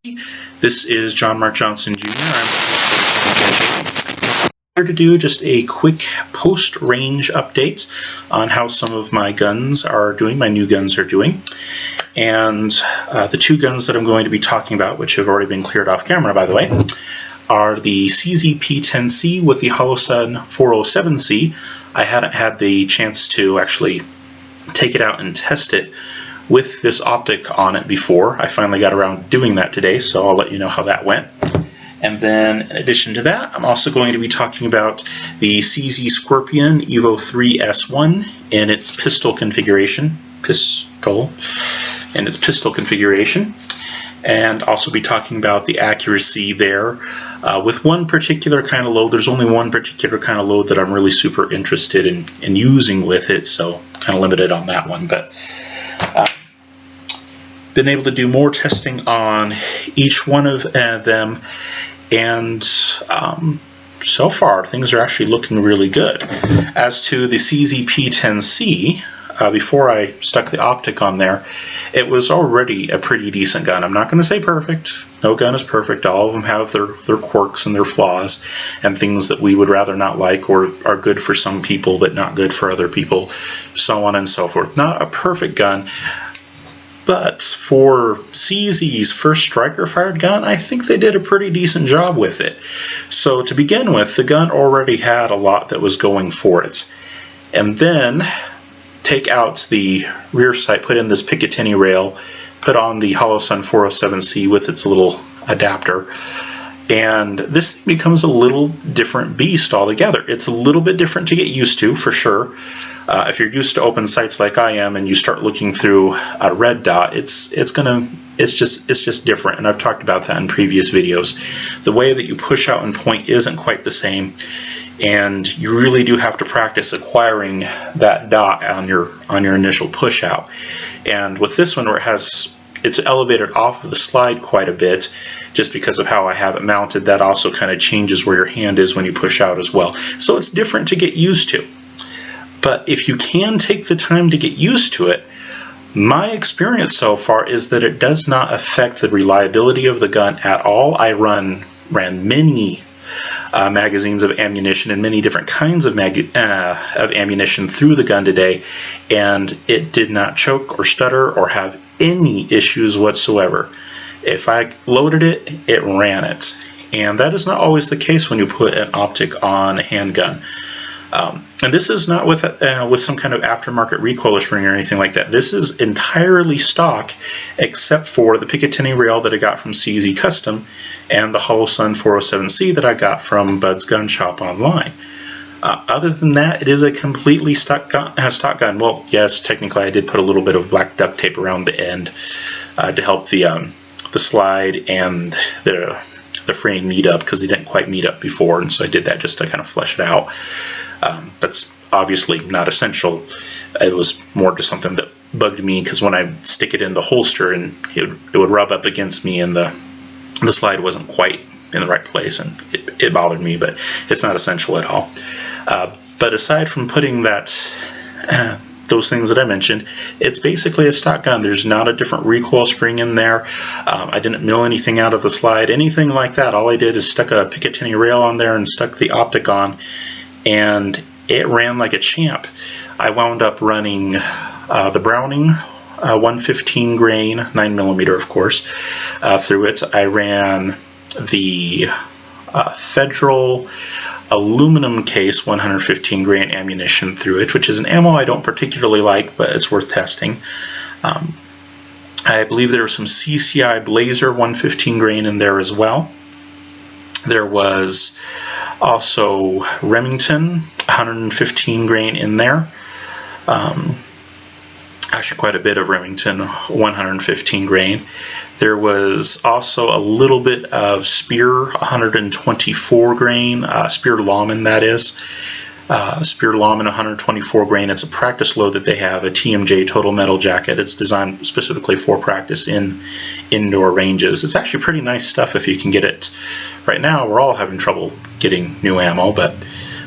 This is John Mark Johnson Jr. I'm here to do just a quick post-range update on how some of my guns are doing, my new guns are doing. And the two guns that I'm going to be talking about, which have already been cleared off camera by the way, are the CZ P-10C with the Holosun 407C. I hadn't had the chance to actually take it out and test it with this optic on it before. I finally got around to doing that today, so I'll let you know how that went. And then in addition to that, I'm also going to be talking about the CZ Scorpion Evo3 S1 in its pistol configuration, and also be talking about the accuracy there with one particular kind of load. There's only one particular kind of load that I'm really super interested in using with it, so kind of limited on that one. But been able to do more testing on each one of them, and so far things are actually looking really good. As to the CZ P-10C, before I stuck the optic on there, it was already a pretty decent gun. I'm not going to say perfect. No gun is perfect. All of them have their quirks and their flaws and things that we would rather not like, or are good for some people but not good for other people, so on and so forth. Not a perfect gun, but for CZ's first striker-fired gun, I think they did a pretty decent job with it. So to begin with, the gun already had a lot that was going for it. And then take out the rear sight, put in this Picatinny rail, put on the Holosun 407C with its little adapter, and this becomes a little different beast altogether. It's a little bit different to get used to, for sure. If you're used to open sights like I am, and you start looking through a red dot, it's just different. And I've talked about that in previous videos. The way that you push out and point isn't quite the same, and you really do have to practice acquiring that dot on your initial push out. And with this one, where it's elevated off of the slide quite a bit, just because of how I have it mounted, that also kind of changes where your hand is when you push out as well. So it's different to get used to. But if you can take the time to get used to it, my experience so far is that it does not affect the reliability of the gun at all. I ran many magazines of ammunition and many different kinds of ammunition through the gun today, and it did not choke or stutter or have any issues whatsoever. If I loaded it, it ran it. And that is not always the case when you put an optic on a handgun. And this is not with some kind of aftermarket recoil spring or anything like that. This is entirely stock, except for the Picatinny rail that I got from CZ Custom and the Holosun 407C that I got from Bud's Gun Shop online. Other than that, it is a completely stock gun. Well, yes, technically I did put a little bit of black duct tape around the end to help the slide and the frame meet up, because they didn't quite meet up before, and so I did that just to kind of flesh it out. That's obviously not essential. It was more just something that bugged me, because when I stick it in the holster, and it would rub up against me, and the slide wasn't quite in the right place, and it bothered me, but it's not essential at all. But aside from putting those things that I mentioned, it's basically a stock gun. There's not a different recoil spring in there. I didn't mill anything out of the slide, anything like that. All I did is stuck a Picatinny rail on there and stuck the optic on, and it ran like a champ. I wound up running the Browning 115 grain, 9mm of course, through it. I ran the Federal aluminum case 115 grain ammunition through it, which is an ammo I don't particularly like, but it's worth testing. I believe there was some CCI Blazer 115 grain in there as well. There was also Remington 115 grain in there. Actually quite a bit of Remington 115 grain. There was also a little bit of Spear 124 grain, Spear Lawman that is. Spear Lawman 124 grain. It's a practice load that they have, a TMJ total metal jacket. It's designed specifically for practice in indoor ranges. It's actually pretty nice stuff if you can get it. Right now we're all having trouble getting new ammo, but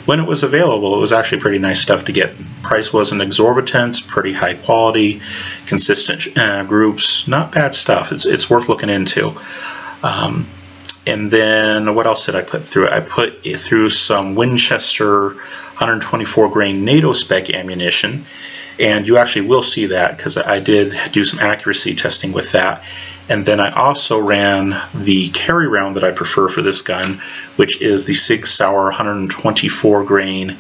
when it was available, it was actually pretty nice stuff to get. Price wasn't exorbitant, pretty high quality, consistent groups, not bad stuff. It's worth looking into. And then what else did I put through it? I put through some Winchester 124 grain NATO spec ammunition, and you actually will see that because I did do some accuracy testing with that. And then I also ran the carry round that I prefer for this gun, which is the Sig Sauer 124 grain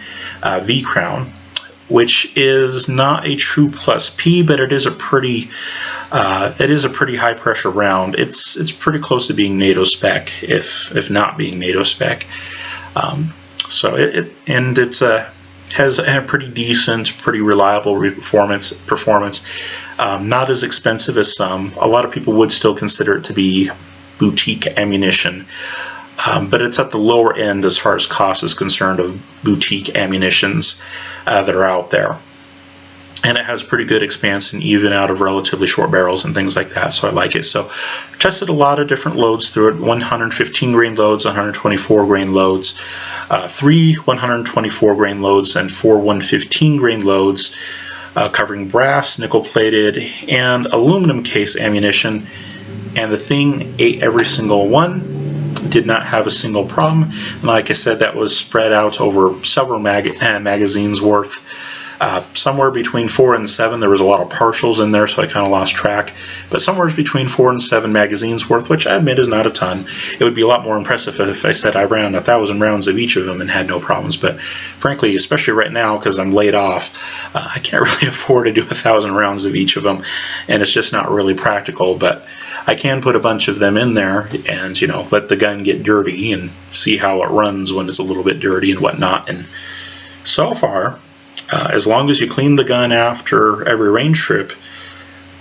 V Crown, which is not a true plus P, but it is a pretty high pressure round. It's pretty close to being NATO spec, if not being NATO spec. So it has a pretty decent, pretty reliable performance. Not as expensive as some. A lot of people would still consider it to be boutique ammunition, but it's at the lower end as far as cost is concerned of boutique ammunitions that are out there. And it has pretty good expansion even out of relatively short barrels and things like that, so I like it. So I tested a lot of different loads through it, 115 grain loads, 124 grain loads, 3 124 grain loads, and 4 115 grain loads, covering brass, nickel plated, and aluminum case ammunition. And the thing ate every single one, did not have a single problem. And like I said, that was spread out over several magazines worth. Somewhere between 4 and 7. There was a lot of partials in there, so I kind of lost track. But somewhere between 4 and 7 magazines worth, which I admit is not a ton. It would be a lot more impressive if I said I ran 1,000 rounds of each of them and had no problems. But frankly, especially right now, because I'm laid off, I can't really afford to do 1,000 rounds of each of them, and it's just not really practical. But I can put a bunch of them in there and, you know, let the gun get dirty and see how it runs when it's a little bit dirty and whatnot. And so far, as long as you clean the gun after every range trip,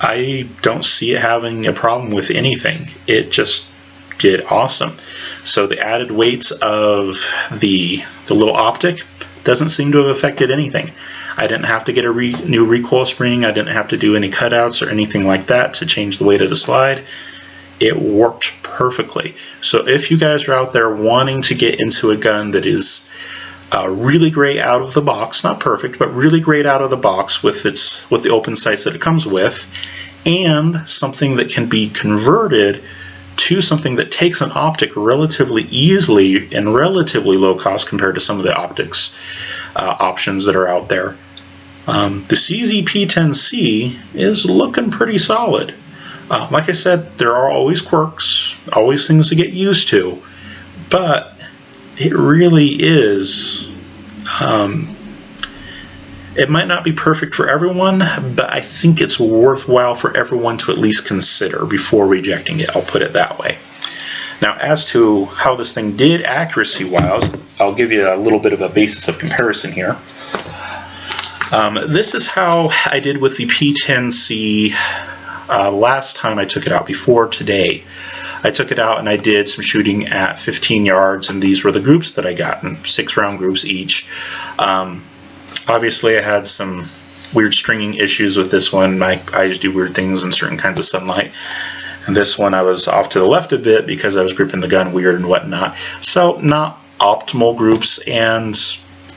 I don't see it having a problem with anything. It just did awesome. So the added weight of the little optic doesn't seem to have affected anything. I didn't have to get a new recoil spring. I didn't have to do any cutouts or anything like that to change the weight of the slide. It worked perfectly. So if you guys are out there wanting to get into a gun that is really great out of the box, not perfect, but really great out of the box with the open sights that it comes with, and something that can be converted to something that takes an optic relatively easily and relatively low cost compared to some of the optics options that are out there. The CZ P-10C is looking pretty solid. Like I said, there are always quirks, always things to get used to, but it really is, it might not be perfect for everyone, but I think it's worthwhile for everyone to at least consider before rejecting it. I'll put it that way. Now, as to how this thing did accuracy-wise, I'll give you a little bit of a basis of comparison here. This is how I did with the P-10C last time I took it out, before today. I took it out and I did some shooting at 15 yards, and these were the groups that I got, in 6-round groups each. Obviously I had some weird stringing issues with this one. My eyes do weird things in certain kinds of sunlight. And this one I was off to the left a bit because I was gripping the gun weird and whatnot. So not optimal groups, and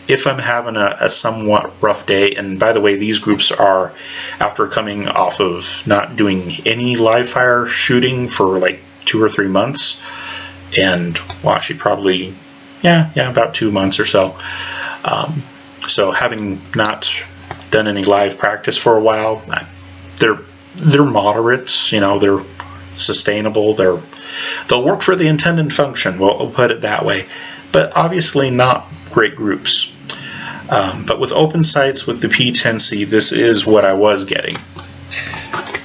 if I'm having a somewhat rough day, and by the way, these groups are after coming off of not doing any live fire shooting for like 2 or 3 months, and well, actually probably about 2 months or so. So having not done any live practice for a while, they're moderates, you know, they're sustainable, they'll work for the intended function, we'll put it that way, but obviously not great groups. But with open sights with the P-10C, this is what I was getting.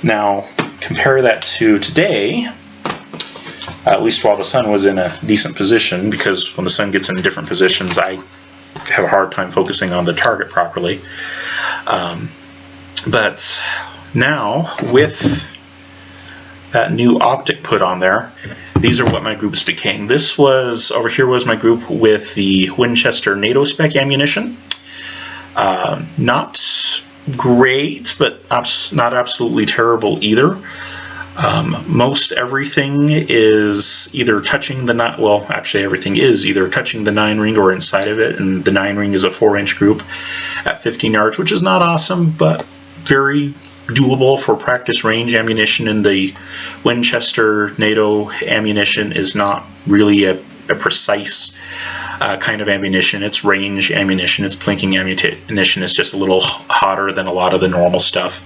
Now compare that to today. At least while the sun was in a decent position, because when the sun gets in different positions, I have a hard time focusing on the target properly. But now, with that new optic put on there, these are what my groups became. This was, over here was my group with the Winchester NATO spec ammunition. Not great, but not absolutely terrible either. Most everything is either touching the everything is either touching the 9-ring or inside of it, and the 9-ring is a 4-inch group at 15 yards, which is not awesome, but very doable for practice range ammunition, and the Winchester NATO ammunition is not really a precise kind of ammunition. It's range ammunition, it's plinking ammunition. It's just a little hotter than a lot of the normal stuff.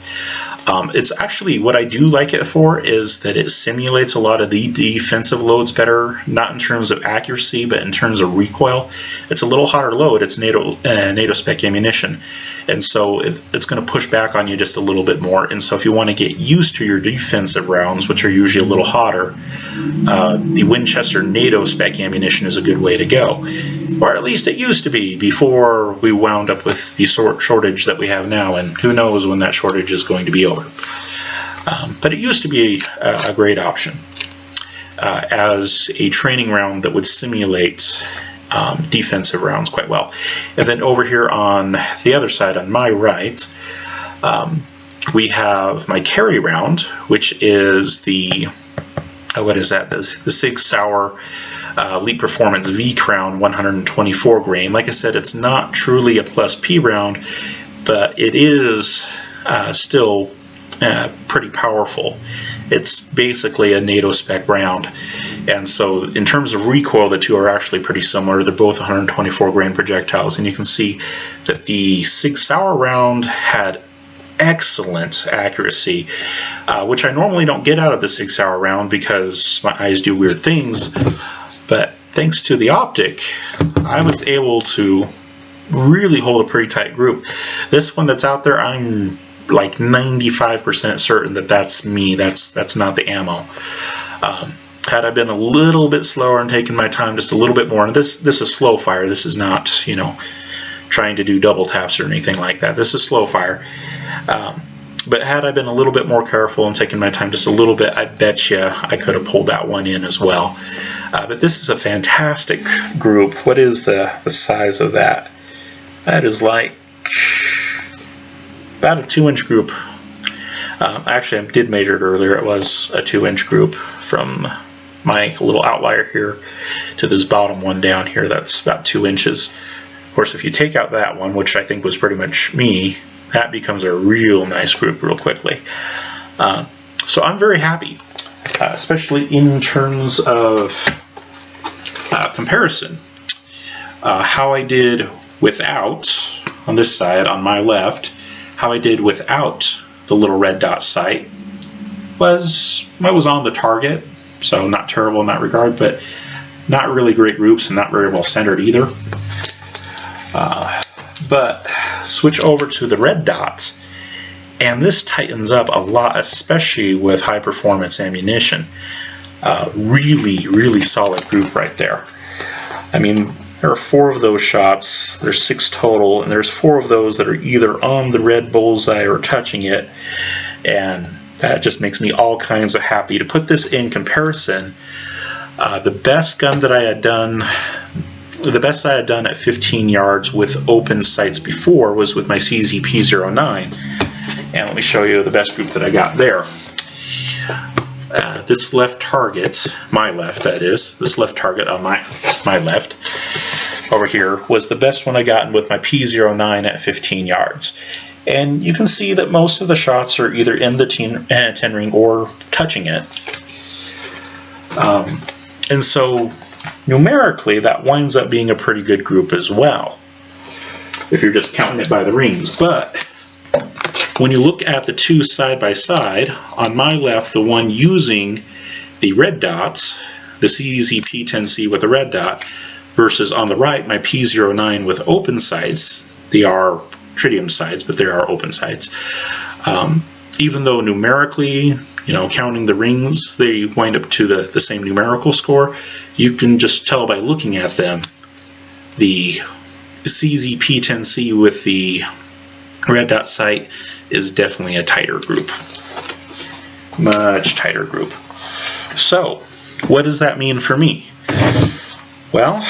It's actually, what I do like it for is that it simulates a lot of the defensive loads better, not in terms of accuracy, but in terms of recoil. It's a little hotter load. It's NATO spec ammunition, and so it's going to push back on you just a little bit more. And so if you want to get used to your defensive rounds, which are usually a little hotter, the Winchester NATO spec ammunition is a good way to go. Or at least it used to be before we wound up with the shortage that we have now, and who knows when that shortage is going to be over. But it used to be a great option as a training round that would simulate defensive rounds quite well. And then over here on the other side, on my right, we have my carry round, which is the what is that? The Sig Sauer Elite Performance V Crown 124 grain. Like I said, it's not truly a plus P round, but it is still pretty powerful. It's basically a NATO spec round, and so in terms of recoil, the two are actually pretty similar. They're both 124 grain projectiles, and you can see that the Sig Sauer round had excellent accuracy, which I normally don't get out of the Sig Sauer round because my eyes do weird things. But thanks to the optic, I was able to really hold a pretty tight group. This one that's out there, I'm like 95% certain that that's me. That's not the ammo. Had I been a little bit slower and taken my time just a little bit more, and this is slow fire. This is not, you know, trying to do double taps or anything like that. This is slow fire. But had I been a little bit more careful and taken my time just a little bit, I bet you I could have pulled that one in as well. But this is a fantastic group. What is the size of that? That is like about a 2-inch group. Actually, I did measure it earlier. It was a 2-inch group from my little outlier here to this bottom one down here. That's about 2 inches. Of course, if you take out that one, which I think was pretty much me, that becomes a real nice group real quickly. So I'm very happy, especially in terms of comparison. How I did without, on this side, on my left, how I did without the little red dot sight was on the target, so not terrible in that regard, but not really great groups and not very well centered either. But switch over to the red dots, and this tightens up a lot, especially with high performance ammunition. Really solid group right there. I mean, there are 4 of those shots. There's 6 total, and there's 4 of those that are either on the red bullseye or touching it, and that just makes me all kinds of happy. To put this in comparison, the best gun that I had done, the best I had done at 15 yards with open sights before was with my CZ P-09, and let me show you the best group that I got there. This left target, my left that is, this left target on my left over here was the best one I gotten with my P-09 at 15 yards. And you can see that most of the shots are either in the 10 ring or touching it. And so numerically that winds up being a pretty good group as well, if you're just counting it by the rings. But when you look at the two side by side, on my left, the one using the red dots, the CZ P-10C with a red dot, versus on the right, my P-09 with open sights. They are tritium sights, but they are open sights. Even though numerically, you know, counting the rings, they wind up to the same numerical score, you can just tell by looking at them. The CZ P-10C with the red dot sight is definitely a tighter group. Much tighter group. So, what does that mean for me? Well,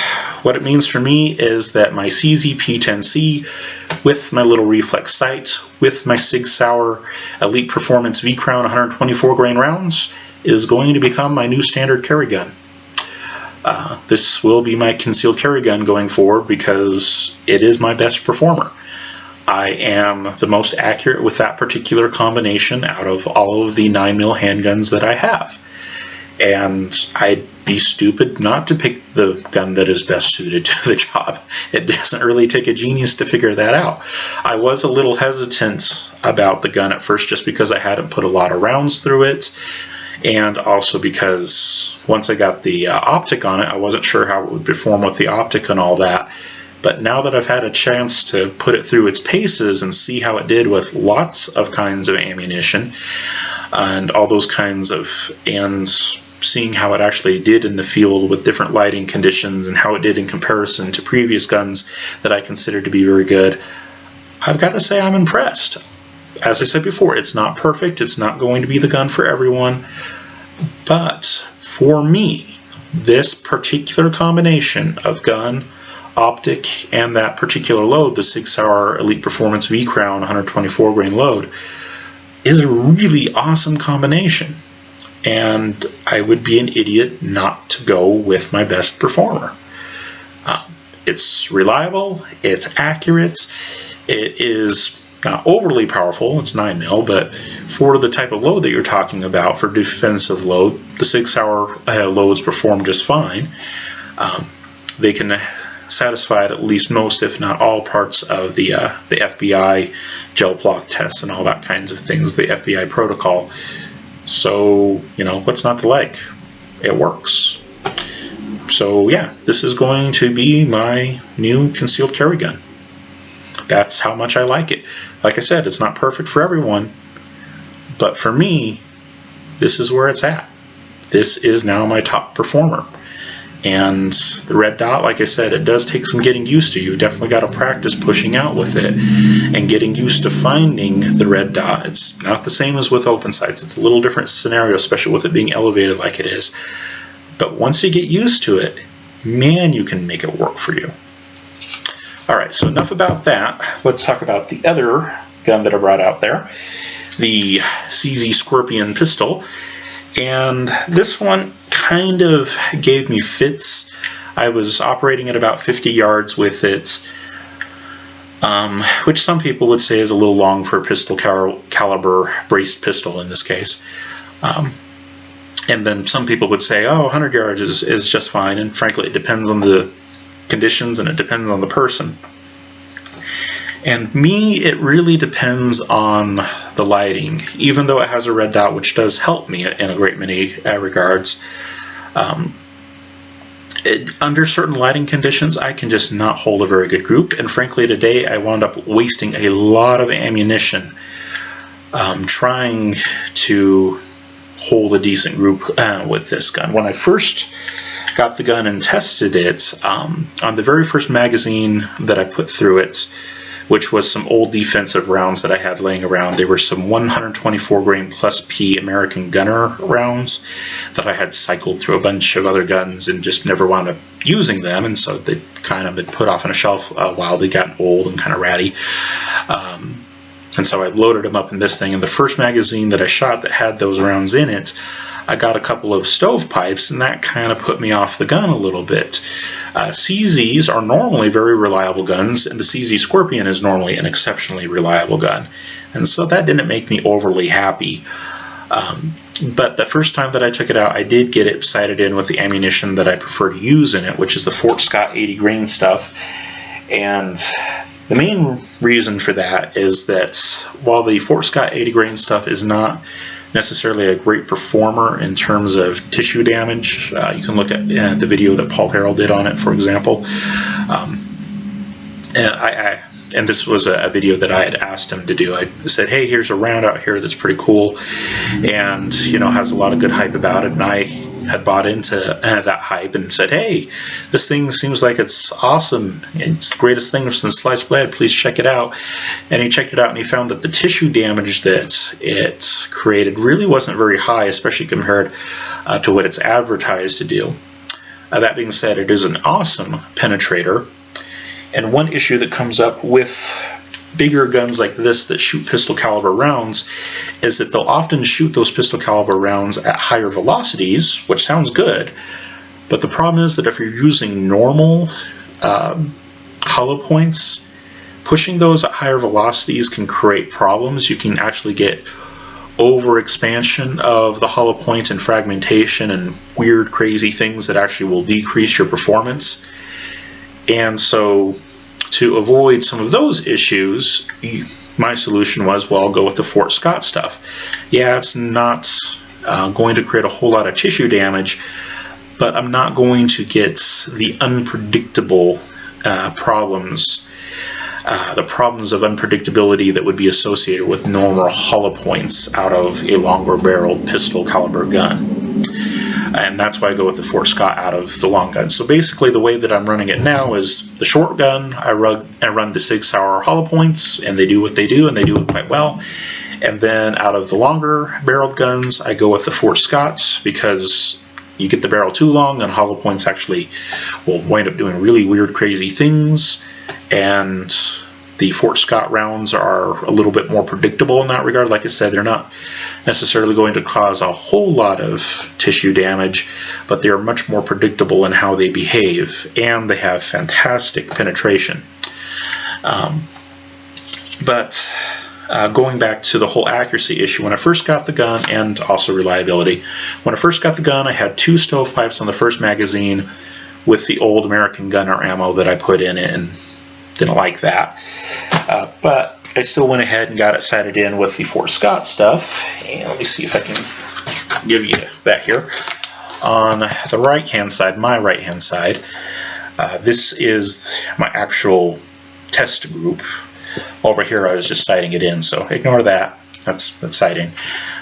what it means for me is that my CZ P-10C with my little reflex sight, with my Sig Sauer Elite Performance V Crown 124 grain rounds, is going to become my new standard carry gun. This will be my concealed carry gun going forward because it is my best performer. I am the most accurate with that particular combination out of all of the 9mm handguns that I have. And I'd be stupid not to pick the gun that is best suited to the job. It doesn't really take a genius to figure that out. I was a little hesitant about the gun at first just because I hadn't put a lot of rounds through it, and also because once I got the optic on it, I wasn't sure how it would perform with the optic and all that. But now that I've had a chance to put it through its paces and see how it did with lots of kinds of ammunition and all those kinds of, and seeing how it actually did in the field with different lighting conditions and how it did in comparison to previous guns that I consider to be very good, I've got to say I'm impressed. As I said before, it's not perfect, it's not going to be the gun for everyone, but for me, this particular combination of gun, optic, and that particular load, the 6-hour Elite Performance V-Crown 124 grain load, is a really awesome combination. And I would be an idiot not to go with my best performer. It's reliable, it's accurate, it is not overly powerful, it's 9mm, but for the type of load that you're talking about, for defensive load, the 6-hour loads perform just fine. They can satisfy at least most, if not all, parts of the FBI gel block tests and all that kinds of things, the FBI protocol. So, you know, what's not to like? It works. So yeah, this is going to be my new concealed carry gun. That's how much I like it. Like I said, it's not perfect for everyone, but for me, this is where it's at. This is now my top performer. And the red dot, like I said, it does take some getting used to. You've definitely got to practice pushing out with it and getting used to finding the red dot. It's not the same as with open sights. It's a little different scenario, especially with it being elevated like it is. But once you get used to it, man, you can make it work for you. Alright, so enough about that. Let's talk about the other gun that I brought out there, the CZ Scorpion pistol. And this one kind of gave me fits. I was operating at about 50 yards with it, which some people would say is a little long for a pistol caliber braced pistol in this case. And then some people would say, oh, 100 yards is just fine, and frankly it depends on the conditions and it depends on the person. And me, it really depends on the lighting, even though it has a red dot, which does help me in a great many regards. Under certain lighting conditions, I can just not hold a very good group, and frankly today I wound up wasting a lot of ammunition trying to hold a decent group with this gun. When I first got the gun and tested it, on the very first magazine that I put through it, which was some old defensive rounds that I had laying around. They were some 124 grain plus P American Gunner rounds that I had cycled through a bunch of other guns and just never wound up using them, and so they'd kind of been put off on a shelf while they got old and kind of ratty. And so I loaded them up in this thing, and the first magazine that I shot that had those rounds in it, I got a couple of stovepipes, and that kind of put me off the gun a little bit. CZs are normally very reliable guns, and the CZ Scorpion is normally an exceptionally reliable gun. And so that didn't make me overly happy. But the first time that I took it out, I did get it sighted in with the ammunition that I prefer to use in it, which is the Fort Scott 80 grain stuff. And the main reason for that is that while the Fort Scott 80 grain stuff is not necessarily a great performer in terms of tissue damage, you can look at the video that Paul Harrell did on it, for example. And this was a video that I had asked him to do. I said, hey, here's a round out here that's pretty cool and, you know, has a lot of good hype about it. And I had bought into that hype and said, hey, this thing seems like it's awesome. It's the greatest thing since sliced bread. Please check it out. And he checked it out and he found that the tissue damage that it created really wasn't very high, especially compared to what it's advertised to do. That being said, it is an awesome penetrator. And one issue that comes up with bigger guns like this that shoot pistol caliber rounds is that they'll often shoot those pistol caliber rounds at higher velocities, which sounds good, but the problem is that if you're using normal hollow points, pushing those at higher velocities can create problems. You can actually get overexpansion of the hollow point and fragmentation and weird, crazy things that actually will decrease your performance. And so to avoid some of those issues, my solution was, well, I'll go with the Fort Scott stuff. Yeah, it's not going to create a whole lot of tissue damage, but I'm not going to get the unpredictable problems, the problems of unpredictability that would be associated with normal hollow points out of a longer barreled pistol caliber gun. And that's why I go with the Fort Scott out of the long gun. So basically the way that I'm running it now is the short gun, I run the Sig Sauer hollow points, and they do what they do, and they do it quite well. And then out of the longer barreled guns, I go with the Fort Scotts, because you get the barrel too long and hollow points actually will wind up doing really weird, crazy things. And the Fort Scott rounds are a little bit more predictable in that regard. Like I said, they're not necessarily going to cause a whole lot of tissue damage, but they are much more predictable in how they behave, and they have fantastic penetration. Going back to the whole accuracy issue, when I first got the gun, and also reliability, when I first got the gun, I had 2 stovepipes on the first magazine with the old American gunner ammo that I put in it, and didn't like that. But I still went ahead and got it sighted in with the Fort Scott stuff. And let me see if I can give you that here. On the right-hand side, my right-hand side, this is my actual test group. Over here I was just sighting it in, so ignore that. That's sighting.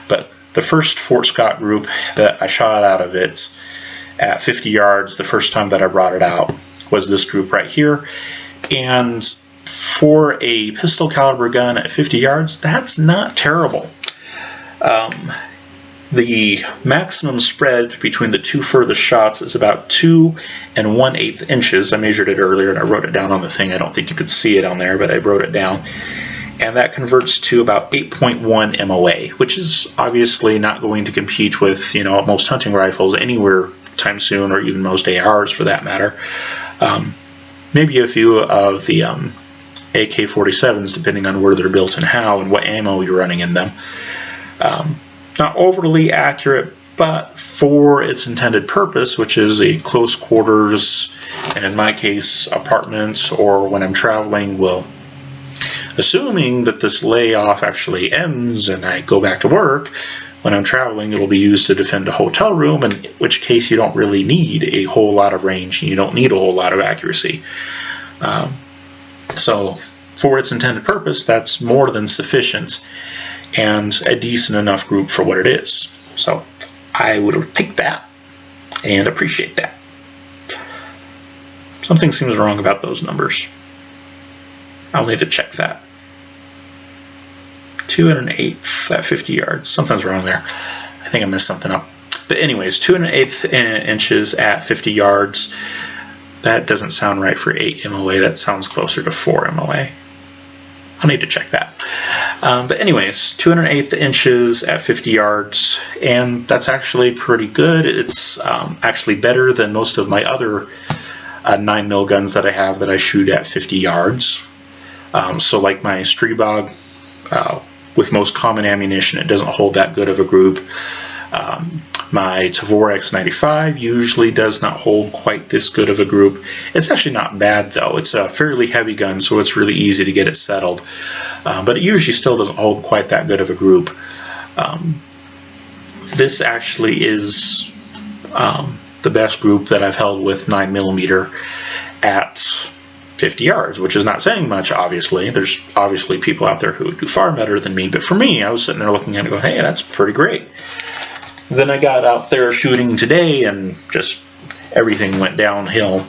But the first Fort Scott group that I shot out of it at 50 yards the first time that I brought it out was this group right here. And for a pistol caliber gun at 50 yards, that's not terrible. The maximum spread between the 2 furthest shots is about 2 1/8 inches. I measured it earlier and I wrote it down on the thing. I don't think you could see it on there, but I wrote it down. And that converts to about 8.1 MOA, which is obviously not going to compete with, most hunting rifles anywhere time soon, or even most ARs for that matter. Maybe a few of the AK-47s, depending on where they're built and how and what ammo you're running in them. Not overly accurate, but for its intended purpose, which is a close quarters, and in my case, apartments, or when I'm traveling, well, assuming that this layoff actually ends and I go back to work, when I'm traveling, it'll be used to defend a hotel room, in which case you don't really need a whole lot of range, and you don't need a whole lot of accuracy. So for its intended purpose, that's more than sufficient, and a decent enough group for what it is. So I would take that and appreciate that. Something seems wrong about those numbers. I'll need to check that. 2 1/8 at 50 yards. Something's wrong there. I think I messed something up. But anyways, 2 1/8 inches at 50 yards. That doesn't sound right for 8 MOA. That sounds closer to 4 MOA. I'll need to check that. But anyways, 2 1/8 inches at 50 yards, and that's actually pretty good. It's actually better than most of my other 9mm guns that I have that I shoot at 50 yards. So like my Strebog, with most common ammunition, it doesn't hold that good of a group. My Tavor X95 usually does not hold quite this good of a group. It's actually not bad though. It's a fairly heavy gun, so it's really easy to get it settled. But it usually still doesn't hold quite that good of a group. This actually is the best group that I've held with 9mm at 50 yards, which is not saying much, obviously. There's obviously people out there who do far better than me, but for me, I was sitting there looking at it and go, hey, that's pretty great. Then I got out there shooting today and just everything went downhill.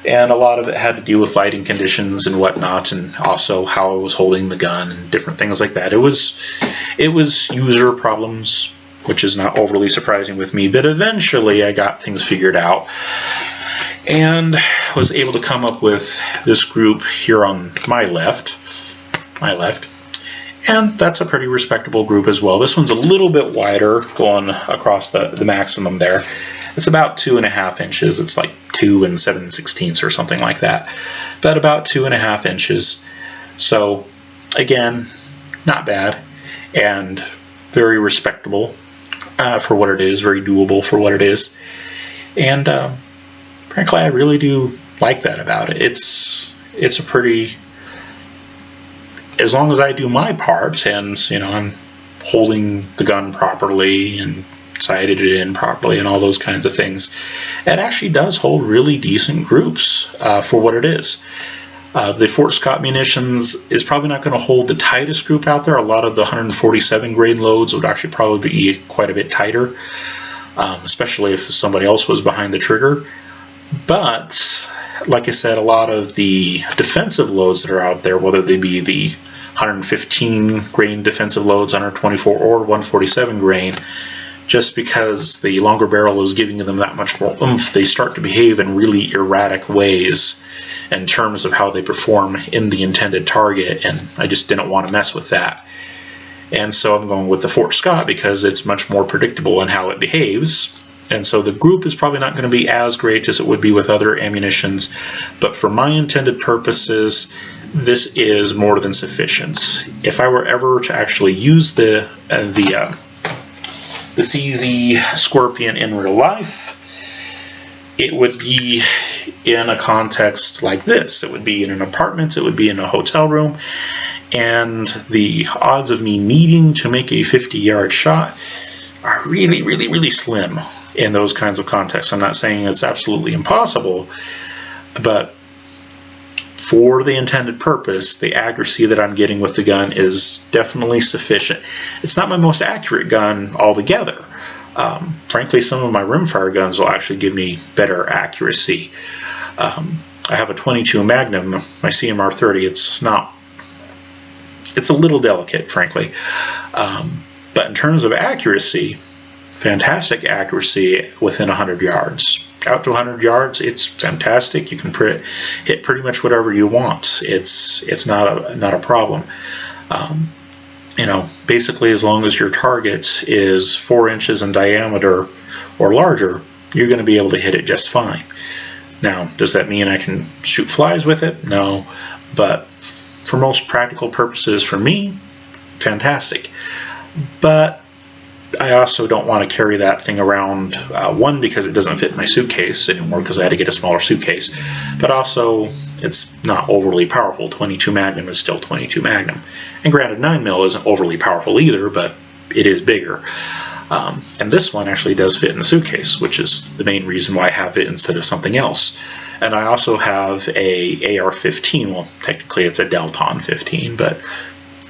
And a lot of it had to do with lighting conditions and whatnot, and also how I was holding the gun and different things like that. It was user problems, which is not overly surprising with me, but eventually I got things figured out and was able to come up with this group here on my left, and that's a pretty respectable group as well. This one's a little bit wider going across the maximum there. It's about 2.5 inches. It's like 2 7/16 or something like that, but about 2.5 inches. So again, not bad, and very respectable for what it is, very doable for what it is. And frankly, I really do like that about it. It's a pretty, as long as I do my part, and I'm holding the gun properly and sighted it in properly and all those kinds of things, it actually does hold really decent groups for what it is. The Fort Scott munitions is probably not going to hold the tightest group out there. A lot of the 147 grain loads would actually probably be quite a bit tighter, especially if somebody else was behind the trigger. But like I said, a lot of the defensive loads that are out there, whether they be the 115 grain defensive loads, 124 or 147 grain, just because the longer barrel is giving them that much more oomph, they start to behave in really erratic ways in terms of how they perform in the intended target, and I just didn't want to mess with that. And so I'm going with the Fort Scott because it's much more predictable in how it behaves. And so the group is probably not going to be as great as it would be with other ammunitions, but for my intended purposes, this is more than sufficient. If I were ever to actually use the CZ Scorpion in real life, it would be in a context like this. It would be in an apartment, it would be in a hotel room, and the odds of me needing to make a 50-yard shot are really, really, really slim in those kinds of contexts. I'm not saying it's absolutely impossible, but for the intended purpose, the accuracy that I'm getting with the gun is definitely sufficient. It's not my most accurate gun altogether. Frankly, some of my rimfire guns will actually give me better accuracy. I have a 22 Magnum, my CMR 30. It's a little delicate, frankly. But in terms of accuracy, fantastic accuracy within 100 yards. Out to 100 yards, it's fantastic. You can hit pretty much whatever you want. It's not a problem. Basically, as long as your target is 4 inches in diameter or larger, you're going to be able to hit it just fine. Now, does that mean I can shoot flies with it? No, but for most practical purposes, for me, fantastic. But I also don't want to carry that thing around, one, because it doesn't fit my suitcase anymore because I had to get a smaller suitcase, but also it's not overly powerful. 22 Magnum is still 22 Magnum. And granted, 9mm isn't overly powerful either, but it is bigger. And this one actually does fit in the suitcase, which is the main reason why I have it instead of something else. And I also have a AR-15. Well, technically it's a Delton 15, but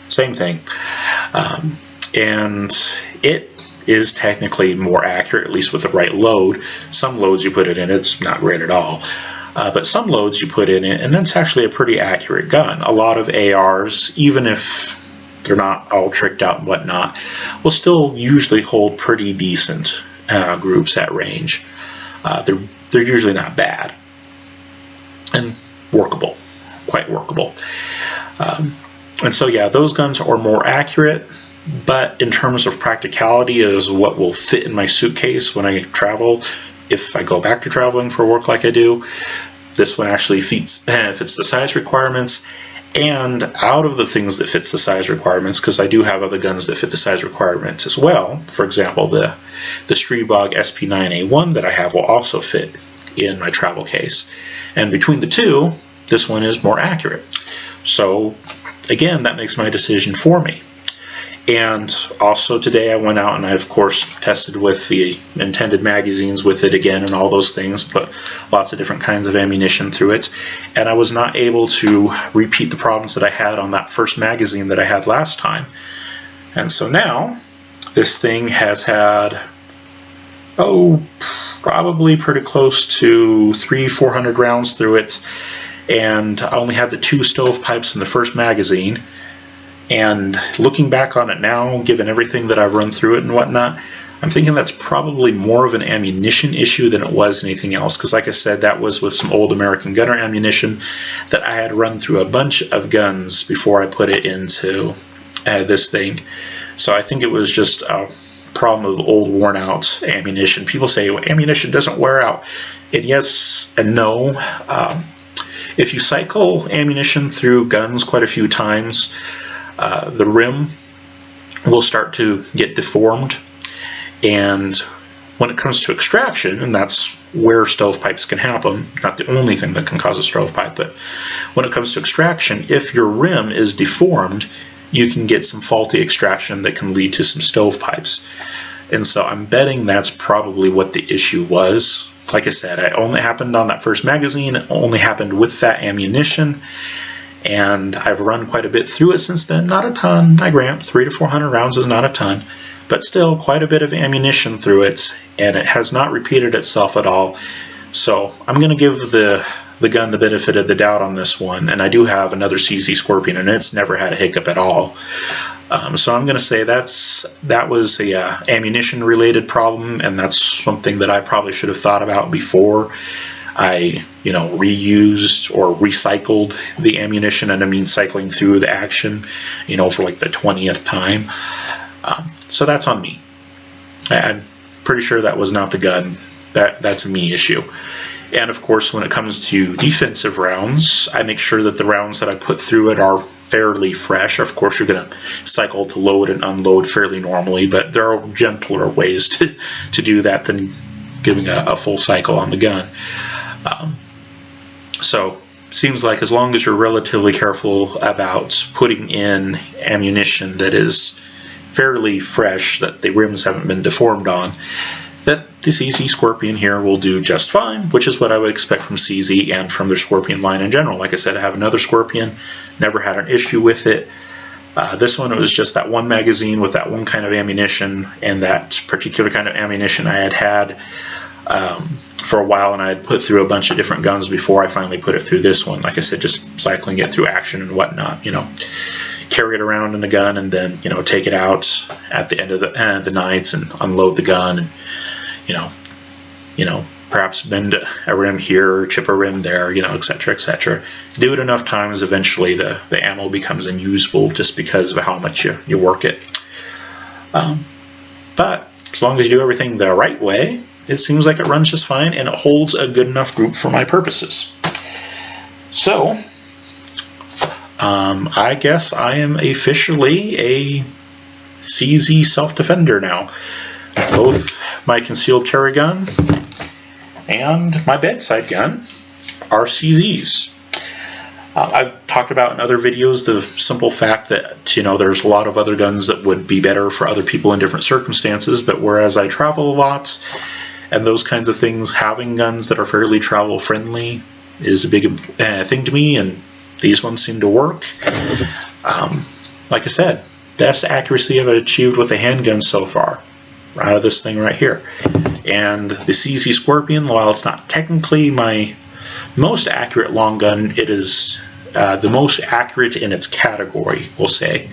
same thing. And it is technically more accurate, at least with the right load. Some loads you put it in, it's not great at all. But some loads you put in it, and it's actually a pretty accurate gun. A lot of ARs, even if they're not all tricked out and whatnot, will still usually hold pretty decent groups at range. They're usually not bad. And workable, quite workable. And so yeah, those guns are more accurate, but in terms of practicality as what will fit in my suitcase when I travel, if I go back to traveling for work like I do, this one actually fits the size requirements. And out of the things that fits the size requirements, because I do have other guns that fit the size requirements as well, for example, the Strebog SP9A1 that I have will also fit in my travel case. And between the two, this one is more accurate. So again, that makes my decision for me. And also today I went out and I of course tested with the intended magazines with it again and all those things, put lots of different kinds of ammunition through it, and I was not able to repeat the problems that I had on that first magazine that I had last time. And so now this thing has had probably pretty close to 300-400 rounds through it, and I only had the 2 stovepipes in the first magazine. And looking back on it now, given everything that I've run through it and whatnot, I'm thinking that's probably more of an ammunition issue than it was anything else. Because like I said, that was with some old American Gunner ammunition that I had run through a bunch of guns before I put it into this thing. So I think it was just a problem of old worn out ammunition. People say, well, ammunition doesn't wear out. And yes and no. If you cycle ammunition through guns quite a few times, the rim will start to get deformed, and when it comes to extraction, and that's where stovepipes can happen, not the only thing that can cause a stovepipe, but when it comes to extraction, if your rim is deformed, you can get some faulty extraction that can lead to some stovepipes. And so I'm betting that's probably what the issue was. Like I said, it only happened on that first magazine, it only happened with that ammunition, and I've run quite a bit through it since then. Not a ton, I grant, 300 to 400 rounds is not a ton, but still quite a bit of ammunition through it, and it has not repeated itself at all. So I'm going to give the gun the benefit of the doubt on this one, and I do have another CZ Scorpion, and it's never had a hiccup at all. So I'm going to say that was a ammunition related problem, and that's something that I probably should have thought about before I reused or recycled the ammunition, and I mean cycling through the action, for like the 20th time. So that's on me. I'm pretty sure that was not the gun. That's a me issue. And of course, when it comes to defensive rounds, I make sure that the rounds that I put through it are fairly fresh. Of course, you're going to cycle to load and unload fairly normally, but there are gentler ways to do that than giving a full cycle on the gun. So seems like as long as you're relatively careful about putting in ammunition that is fairly fresh, that the rims haven't been deformed on, that the CZ Scorpion here will do just fine, which is what I would expect from CZ and from their Scorpion line in general. Like I said, I have another Scorpion, never had an issue with it. This one, it was just that one magazine with that one kind of ammunition, and that particular kind of ammunition I had for a while, and I had put through a bunch of different guns before I finally put it through this one. Like I said, just cycling it through action and whatnot, carry it around in the gun, and then take it out at the end of the nights and unload the gun, and perhaps bend a rim here, chip a rim there, etc., etc. Do it enough times, eventually the ammo becomes unusable just because of how much you work it. But as long as you do everything the right way, it seems like it runs just fine, and it holds a good enough group for my purposes. So I guess I am officially a CZ self-defender now. Both my concealed carry gun and my bedside gun are CZs. I've talked about in other videos the simple fact that there's a lot of other guns that would be better for other people in different circumstances, but whereas I travel a lot and those kinds of things, having guns that are fairly travel friendly is a big thing to me, and these ones seem to work. Like I said, best accuracy I've achieved with a handgun so far out of this thing right here. And the CZ Scorpion, while it's not technically my most accurate long gun, it is the most accurate in its category, we'll say.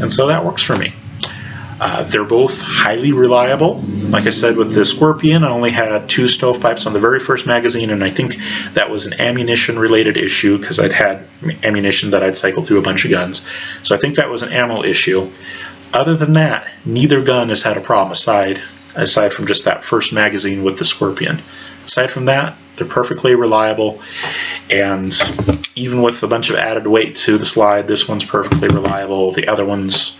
And so that works for me. They're both highly reliable. Like I said, with the Scorpion, I only had 2 stovepipes on the very first magazine, and I think that was an ammunition-related issue because I'd had ammunition that I'd cycled through a bunch of guns. So I think that was an ammo issue. Other than that, neither gun has had a problem aside from just that first magazine with the Scorpion. Aside from that, they're perfectly reliable, and even with a bunch of added weight to the slide, this one's perfectly reliable. The other ones,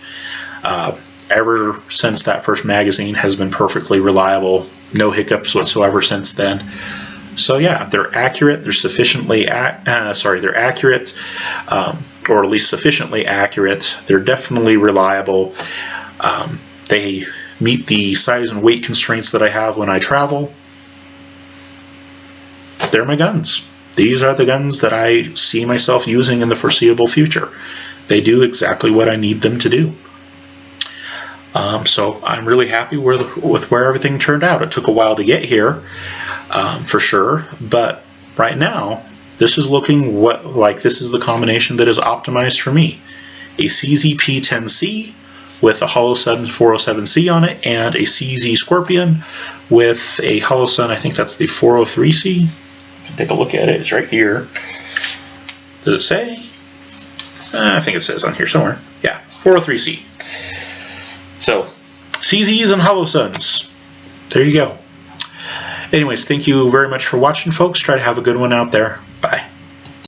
ever since that first magazine, has been perfectly reliable. No hiccups whatsoever since then. So yeah, they're accurate. They're sufficiently they're accurate, or at least sufficiently accurate. They're definitely reliable. They meet the size and weight constraints that I have when I travel. They're my guns. These are the guns that I see myself using in the foreseeable future. They do exactly what I need them to do. So I'm really happy with where everything turned out. It took a while to get here, for sure, but right now this is looking like this is the combination that is optimized for me. A CZ P-10C with a Holosun 407C on it, and a CZ Scorpion with a Holosun, I think that's the 403C. Take a look at it, it's right here. Does it say? I think it says on here somewhere. Yeah, 403C. So, CZs and Holosuns. There you go. Anyways, thank you very much for watching, folks. Try to have a good one out there.